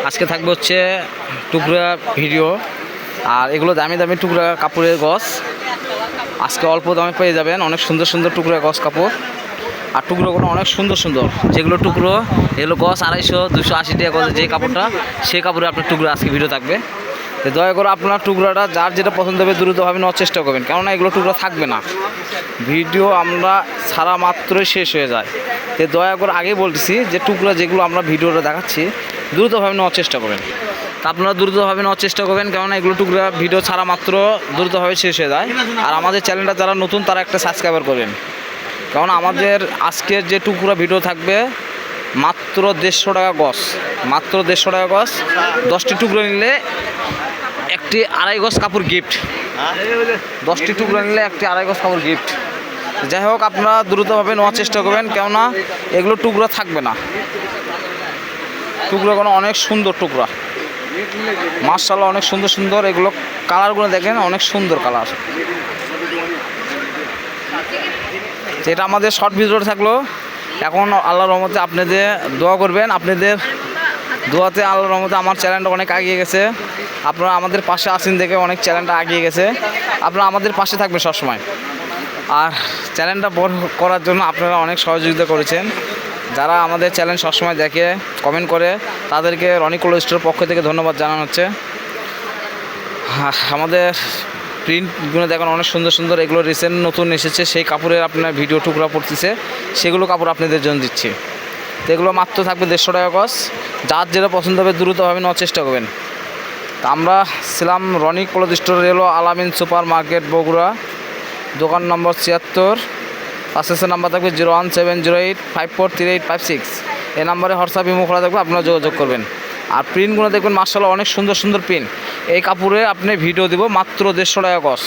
আজকে থাকবে হচ্ছে টুকরা ভিডিও, আর এগুলো দামি দামি টুকরা কাপড়ের গছ। আজকে অল্প দামে পেয়ে যাবেন অনেক সুন্দর সুন্দর টুকরা গছ কাপড়। আর টুকরোগুলো অনেক সুন্দর সুন্দর, যেগুলো টুকরো এগুলো গছ 250-280 টাকা গজ যে কাপড়টা, সেই কাপড়ে আপনার টুকরো আজকে ভিডিও থাকবে। তো দয়া করে আপনার টুকরাটা যার যেটা পছন্দ হবে দ্রুতভাবে নেওয়ার চেষ্টা করবেন, কেননা এগুলো টুকরো থাকবে না, ভিডিও আমরা ছাড়া মাত্রই শেষ হয়ে যায়। তো দয়া করে আগেই বলতেছি যে টুকরা যেগুলো আমরা ভিডিওটা দেখাচ্ছি দ্রুতভাবে নেওয়ার চেষ্টা করবেন। তা আপনারা দ্রুতভাবে নেওয়ার চেষ্টা করবেন, কেননা এগুলো টুকরা ভিডিও ছাড়া মাত্র দ্রুতভাবে শেষ হয়ে যায়। আর আমাদের চ্যানেলটা যারা নতুন তারা একটা সাবস্ক্রাইবার করবেন, কারণ আমাদের আজকের যে টুকরা ভিডিও থাকবে মাত্র 150 টাকা গজ, মাত্র 150 টাকা গজ। 10টি টুকরো নিলে একটি 2.5 গজ কাপড় গিফট, 10টি টুকরো নিলে একটি 2.5 গজ কাপড় গিফট। যাই হোক, আপনারা দ্রুতভাবে নেওয়ার চেষ্টা করবেন, কেননা এগুলো টুকরা থাকবে না। টুকরোগুলো অনেক সুন্দর টুকরা, মাশাআল্লাহ অনেক সুন্দর সুন্দর। এগুলো কালারগুলো দেখেন, অনেক সুন্দর কালার। এটা আমাদের শর্ট ভিডিও থাকলো। এখন আল্লাহর রহমতে আপনাদের দোয়া করবেন, আপনাদের দোয়াতে আল্লাহর রহমতে আমার চ্যানেলটা অনেক এগিয়ে গেছে। আপনারা আমাদের পাশে আসেন দেখে অনেক চ্যানেলটা এগিয়ে গেছে। আপনারা আমাদের পাশে থাকবেন সবসময়। আর চ্যানেলটা বড় করার জন্য আপনারা অনেক সহযোগিতা করেছেন। যারা আমাদের চ্যানেল সবসময় দেখে কমেন্ট করে তাদেরকে রনি ক্লোথ স্টোরের পক্ষ থেকে ধন্যবাদ জানানো হচ্ছে। আমাদের প্রিন্টগুলো দেখেন অনেক সুন্দর সুন্দর, এগুলো রিসেন্ট নতুন এসেছে, সেই কাপড়ের আপনার ভিডিও টুকরা পড়তেছে, সেগুলো কাপড় আপনাদের জন্য দিচ্ছি। তো এগুলো মাত্র থাকবে 150 টাকা গজ। যার যেটা পছন্দ হবে দ্রুতভাবে নেওয়ার চেষ্টা করবেন। তা আমরা ছিলাম রনি ক্লোথ স্টোর, এলো আলামিন সুপার মার্কেট বগুড়া, দোকান নম্বর 76। পাশে নাম্বার থাকবে 01708543856। এই নাম্বারে হোয়াটসঅ্যাপ ইমো খোলা থাকবে, আপনারা যোগাযোগ করবেন। আর প্রিন্টগুলো দেখবেন মাশাআল্লাহ অনেক সুন্দর সুন্দর প্রিন্ট। এই কাপড়ে আপনি ভিডিও দেবো মাত্র 150 টাকা গজ।